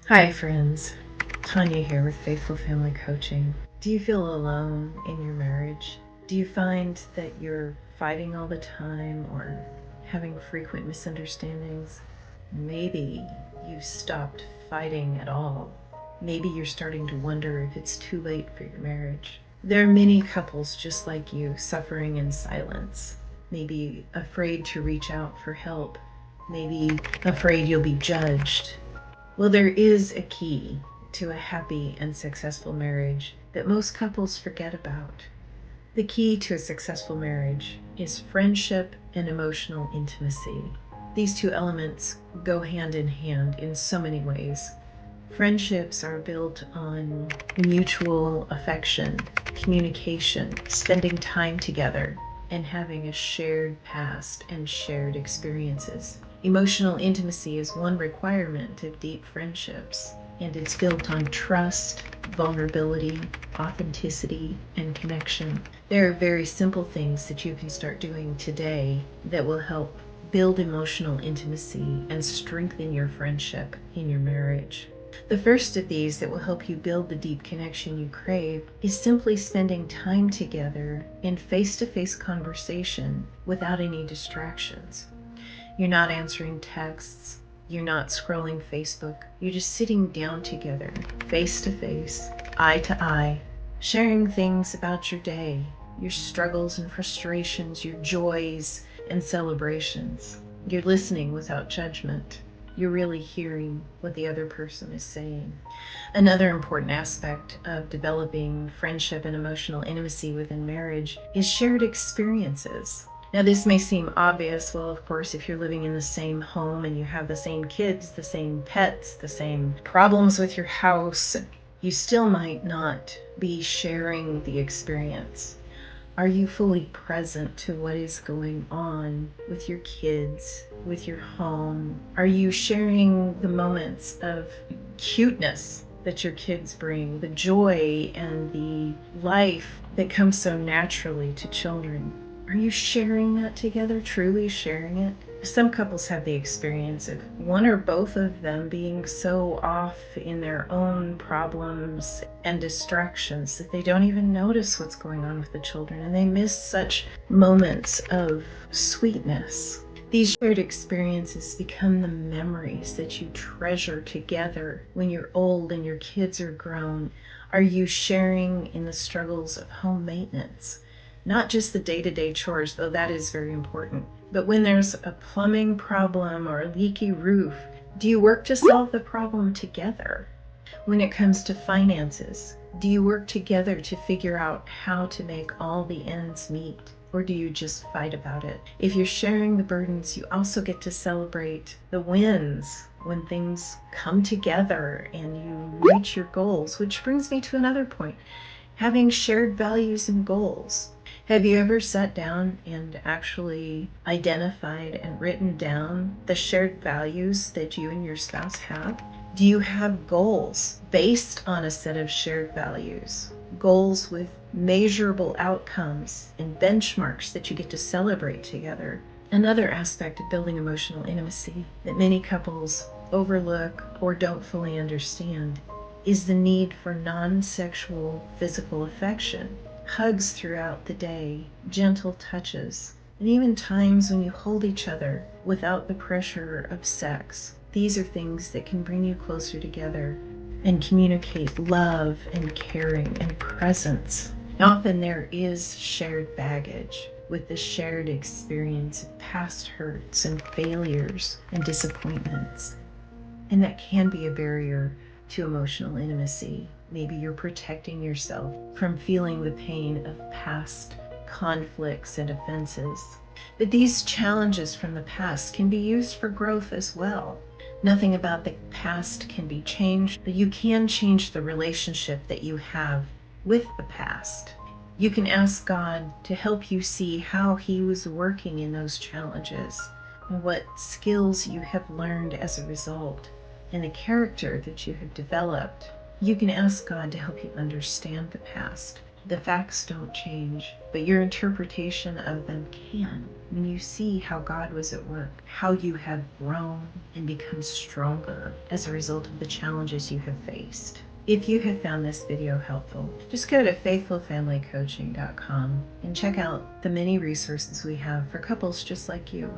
Hi friends, Tanya here with Faithful Family Coaching. Do you feel alone in your marriage? Do you find that you're fighting all the time or having frequent misunderstandings? Maybe you've stopped fighting at all. Maybe you're starting to wonder if it's too late for your marriage. There are many couples just like you suffering in silence, maybe afraid to reach out for help, maybe afraid you'll be judged. Well, there is a key to a happy and successful marriage that most couples forget about. The key to a successful marriage is friendship and emotional intimacy. These two elements go hand in hand in so many ways. Friendships are built on mutual affection, communication, spending time together, and having a shared past and shared experiences. Emotional intimacy is one requirement of deep friendships, and it's built on trust, vulnerability, authenticity, and connection. There are very simple things that you can start doing today that will help build emotional intimacy and strengthen your friendship in your marriage. The first of these that will help you build the deep connection you crave is simply spending time together in face-to-face conversation without any distractions. You're not answering texts, you're not scrolling Facebook, you're just sitting down together, face-to-face, eye-to-eye, sharing things about your day, your struggles and frustrations, your joys and celebrations. You're listening without judgment. You're really hearing what the other person is saying. Another important aspect of developing friendship and emotional intimacy within marriage is shared experiences. Now, this may seem obvious. Well, of course, if you're living in the same home and you have the same kids, the same pets, the same problems with your house, you still might not be sharing the experience. Are you fully present to what is going on with your kids, with your home? Are you sharing the moments of cuteness that your kids bring, the joy and the life that comes so naturally to children? Are you sharing that together, truly sharing it? Some couples have the experience of one or both of them being so off in their own problems and distractions that they don't even notice what's going on with the children, and they miss such moments of sweetness. These shared experiences become the memories that you treasure together when you're old and your kids are grown. Are you sharing in the struggles of home maintenance? Not just the day-to-day chores, though that is very important, but when there's a plumbing problem or a leaky roof, do you work to solve the problem together? When it comes to finances, do you work together to figure out how to make all the ends meet? Or do you just fight about it? If you're sharing the burdens, you also get to celebrate the wins when things come together and you reach your goals, which brings me to another point, having shared values and goals. Have you ever sat down and actually identified and written down the shared values that you and your spouse have? Do you have goals based on a set of shared values? Goals with measurable outcomes and benchmarks that you get to celebrate together. Another aspect of building emotional intimacy that many couples overlook or don't fully understand is the need for non-sexual physical affection. Hugs throughout the day, gentle touches, and even times when you hold each other without the pressure of sex. These are things that can bring you closer together and communicate love and caring and presence. Often there is shared baggage with the shared experience of past hurts and failures and disappointments. And that can be a barrier to emotional intimacy. Maybe you're protecting yourself from feeling the pain of past conflicts and offenses. But these challenges from the past can be used for growth as well. Nothing about the past can be changed, but you can change the relationship that you have with the past. You can ask God to help you see how He was working in those challenges and what skills you have learned as a result and the character that you have developed. You can ask God to help you understand the past The facts don't change, but your interpretation of them can. When you see how God was at work, how you have grown and become stronger as a result of the challenges you have faced. If you have found this video helpful, just go to faithfulfamilycoaching.com and check out the many resources we have for couples just like you.